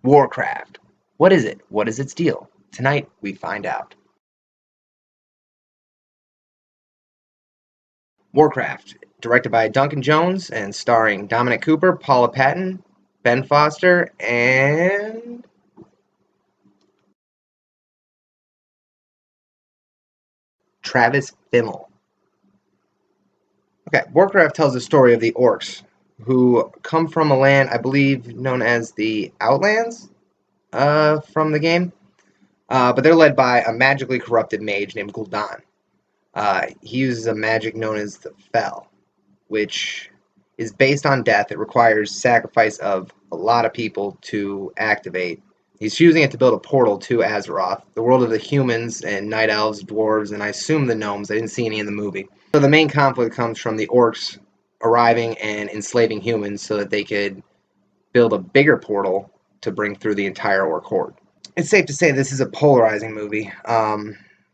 Warcraft. What is it? What is its deal? Tonight we find out. Warcraft, directed by Duncan Jones and starring Dominic Cooper, Paula Patton, Ben Foster, and Travis Fimmel. Okay, Warcraft tells the story of the orcs, who come from a land, I believe, known as the Outlands, from the game. But they're led by a magically corrupted mage named Gul'dan. He uses a magic known as the Fel, which is based on death. It requires sacrifice of a lot of people to activate. He's using it to build a portal to Azeroth, the world of the humans and night elves, dwarves, and I assume the gnomes. I didn't see any in the movie. So the main conflict comes from the orcs arriving and enslaving humans so that they could build a bigger portal to bring through the entire orc horde. It's safe to say this is a polarizing movie. I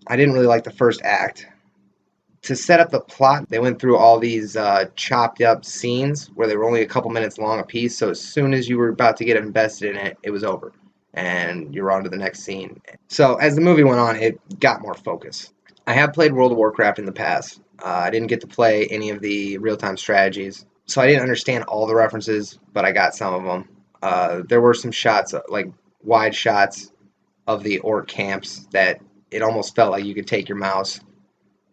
didn't really like the first act. To set up the plot, they went through all these chopped up scenes where they were only a couple minutes long a piece, so as soon as you were about to get invested in it, it was over, and you're on to the next scene. So as the movie went on, it got more focus. I have played World of Warcraft in the past. I didn't get to play any of the real-time strategies, so I didn't understand all the references, but I got some of them. There were some shots, like wide shots of the orc camps that it almost felt like you could take your mouse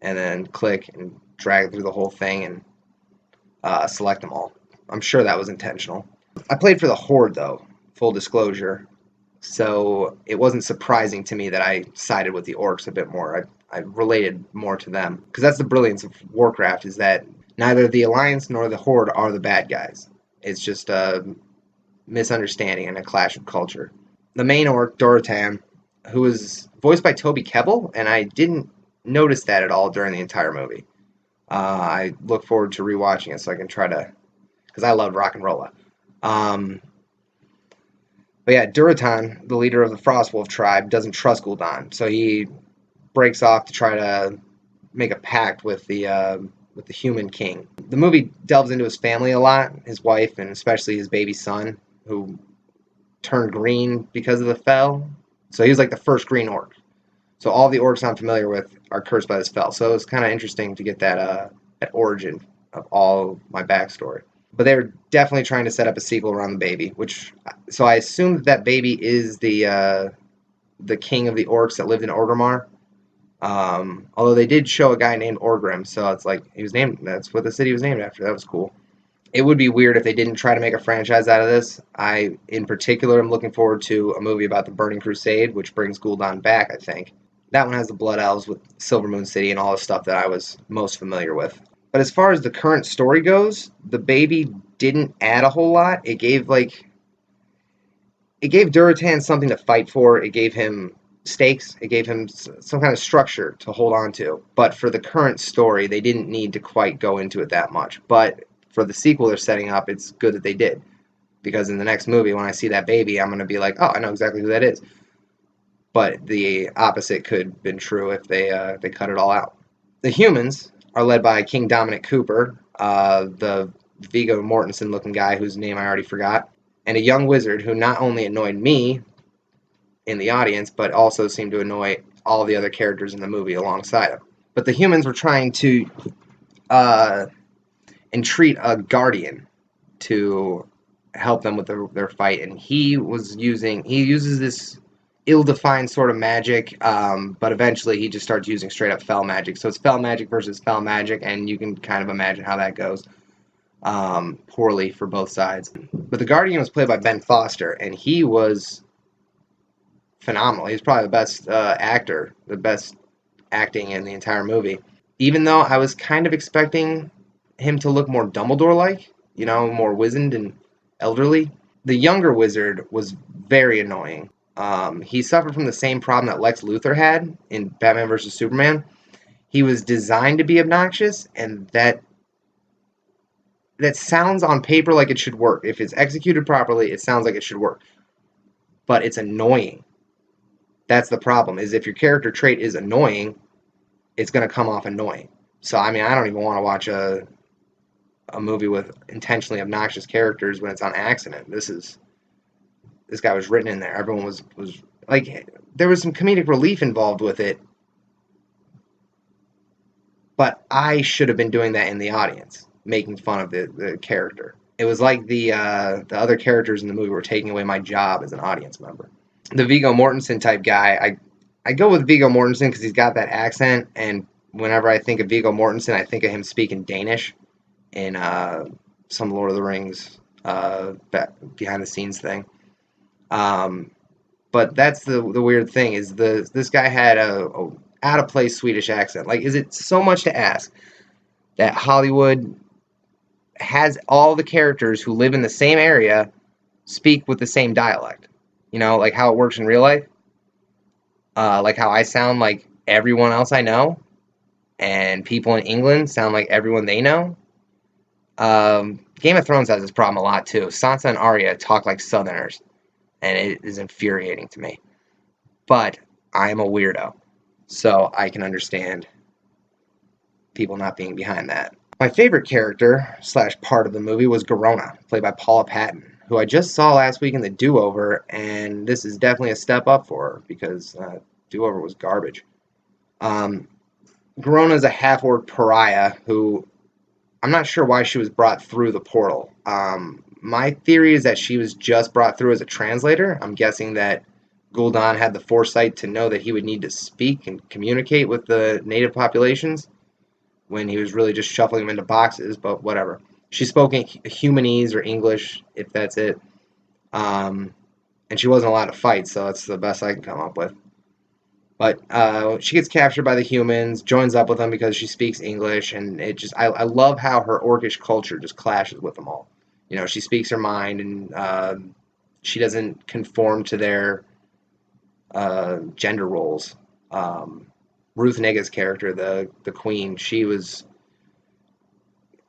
and then click and drag through the whole thing and select them all. I'm sure that was intentional. I played for the Horde, though, full disclosure, so it wasn't surprising to me that I sided with the orcs a bit more. I related more to them, because that's the brilliance of Warcraft, is that neither the Alliance nor the Horde are the bad guys. It's just a misunderstanding and a clash of culture. The main orc, Doratan, who was voiced by Toby Kebbell, and I didn't notice that at all during the entire movie. I look forward to rewatching it so I can try to, because I love rock and rolla. But yeah, Duratan, the leader of the Frostwolf tribe, doesn't trust Gul'dan, so he breaks off to try to make a pact with the human king. The movie delves into his family a lot, his wife, and especially his baby son, who turned green because of the Fel. So he was like the first green orc. So all the orcs I'm familiar with are cursed by this Fel. So it's kind of interesting to get that origin of all my backstory. But they're definitely trying to set up a sequel around the baby, so I assume that baby is the king of the orcs that lived in Orgrimmar. Although they did show a guy named Orgrim, so it's like that's what the city was named after. That was cool. It would be weird if they didn't try to make a franchise out of this. I, in particular, am looking forward to a movie about the Burning Crusade, which brings Gul'dan back, I think. That one has the Blood Elves with Silvermoon City and all the stuff that I was most familiar with. But as far as the current story goes, the baby didn't add a whole lot. It gave Duratan something to fight for. It gave him stakes. It gave him some kind of structure to hold on to. But for the current story, they didn't need to quite go into it that much. But for the sequel they're setting up, it's good that they did. Because in the next movie, when I see that baby, I'm going to be like, oh, I know exactly who that is. But the opposite could have been true if they cut it all out. The humans are led by King Dominic Cooper, the Viggo Mortensen looking guy whose name I already forgot, and a young wizard who not only annoyed me in the audience, but also seemed to annoy all the other characters in the movie alongside him. But the humans were trying to entreat a guardian to help them with their fight, and he uses this ill-defined sort of magic, but eventually he just starts using straight-up Fel magic. So it's Fel magic versus Fel magic, and you can kind of imagine how that goes poorly for both sides. But the Guardian was played by Ben Foster, and he was phenomenal. He's probably the best actor, the best acting in the entire movie. Even though I was kind of expecting him to look more Dumbledore-like, more wizened and elderly, the younger wizard was very annoying. He suffered from the same problem that Lex Luthor had in Batman vs. Superman. He was designed to be obnoxious, and that sounds on paper like it should work. If it's executed properly, it sounds like it should work. But it's annoying. That's the problem, is if your character trait is annoying, it's going to come off annoying. So, I don't even want to watch a movie with intentionally obnoxious characters when it's on accident. This is this guy was written in there. Everyone was like, there was some comedic relief involved with it, but I should have been doing that in the audience, making fun of the character. It was like the other characters in the movie were taking away my job as an audience member. The Viggo Mortensen type guy, I go with Viggo Mortensen because he's got that accent, and whenever I think of Viggo Mortensen, I think of him speaking Danish in some Lord of the Rings behind the scenes thing. Um, but that's the weird thing is this guy had a out of place Swedish accent. Like, is it so much to ask that Hollywood has all the characters who live in the same area speak with the same dialect? You know, like how it works in real life. Like how I sound like everyone else I know, and people in England sound like everyone they know. Game of Thrones has this problem a lot too. Sansa and Arya talk like Southerners, and it is infuriating to me. But I am a weirdo, so I can understand people not being behind that. My favorite character slash part of the movie was Garona, played by Paula Patton, who I just saw last week in The Do-Over, and this is definitely a step up for her because Do-Over was garbage. Um, Garona is a half-orc pariah who I'm not sure why she was brought through the portal. My theory is that she was just brought through as a translator. I'm guessing that Gul'dan had the foresight to know that he would need to speak and communicate with the native populations when he was really just shuffling them into boxes, but whatever. She spoke in Humanese or English, if that's it. Um, and she wasn't allowed to fight, so that's the best I can come up with. But she gets captured by the humans, joins up with them because she speaks English, and I love how her orcish culture just clashes with them all. You know, she speaks her mind, and she doesn't conform to their gender roles. Ruth Negga's character, the queen, she was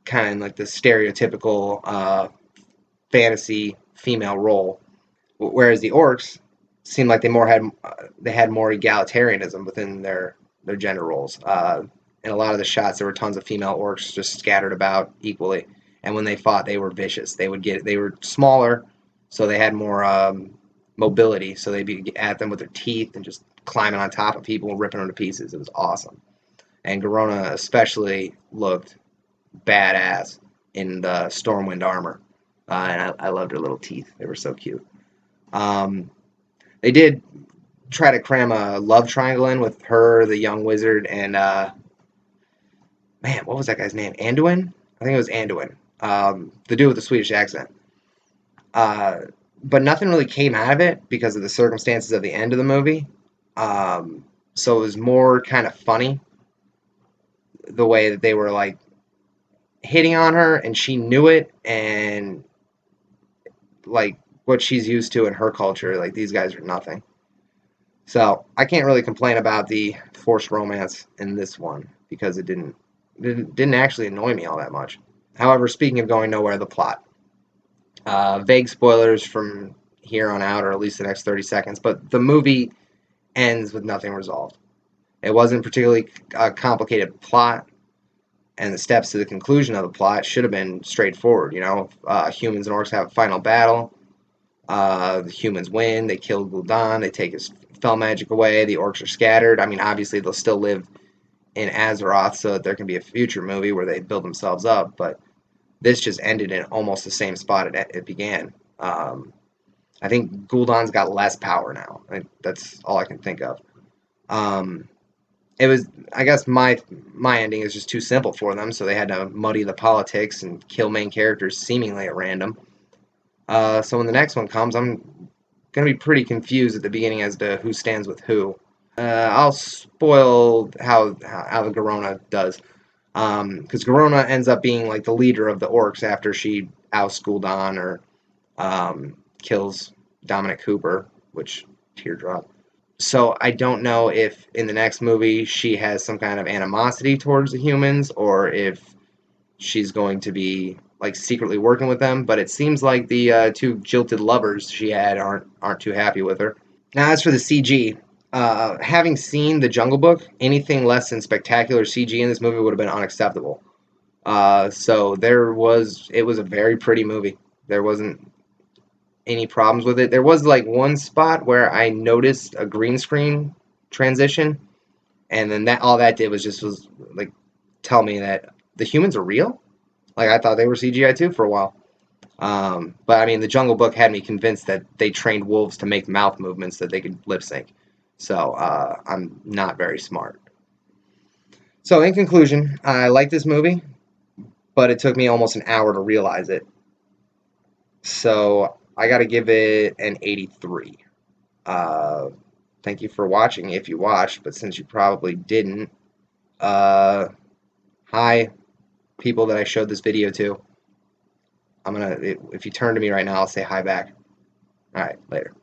kind of like the stereotypical fantasy female role, whereas the orcs seemed like they had more egalitarianism within their gender roles. In a lot of the shots, there were tons of female orcs just scattered about equally, and when they fought, they were vicious. They were smaller, so they had more mobility. So they'd be at them with their teeth and just climbing on top of people and ripping them to pieces. It was awesome. And Garona especially looked badass in the Stormwind armor, and I loved her little teeth. They were so cute. Um, they did try to cram a love triangle in with her, the young wizard, and man, what was that guy's name? Anduin? I think it was Anduin. The dude with the Swedish accent. Uh, but nothing really came out of it because of the circumstances of the end of the movie. So it was more kind of funny the way that they were like hitting on her, and she knew it, and like what she's used to in her culture, like these guys are nothing. So I can't really complain about the forced romance in this one because it didn't actually annoy me all that much. However, speaking of going nowhere, the plot. Vague spoilers from here on out, or at least the next 30 seconds, but the movie ends with nothing resolved. It wasn't particularly a complicated plot, and the steps to the conclusion of the plot should have been straightforward. You know, humans and orcs have a final battle. The humans win. They kill Gul'dan. They take his fell magic away. The orcs are scattered. I mean, obviously they'll still live in Azeroth, so that there can be a future movie where they build themselves up. But this just ended in almost the same spot it began. I think Gul'dan's got less power now. That's all I can think of. Um, it was, I guess, my ending is just too simple for them, so they had to muddy the politics and kill main characters seemingly at random. So when the next one comes, I'm gonna be pretty confused at the beginning as to who stands with who. I'll spoil how the Garona does, because Garona ends up being like the leader of the orcs after she ousts Gul'dan or kills Dominic Cooper, which teardrop. So I don't know if in the next movie she has some kind of animosity towards the humans or if she's going to be like secretly working with them. But it seems like the two jilted lovers she had aren't too happy with her. Now, as for the CG, having seen the Jungle Book, anything less than spectacular CG in this movie would have been unacceptable. So it was a very pretty movie. There wasn't any problems with it. There was like one spot where I noticed a green screen transition, and then all that did was like tell me that the humans are real. Like I thought they were CGI too for a while. But I mean, the Jungle Book had me convinced that they trained wolves to make mouth movements that they could lip sync. So I'm not very smart. So in conclusion, I like this movie, but it took me almost an hour to realize it. So I got to give it an 83. Uh, Thank you for watching if you watched, but since you probably didn't, hi, people that I showed this video to. If you turn to me right now, I'll say hi back. All right, later.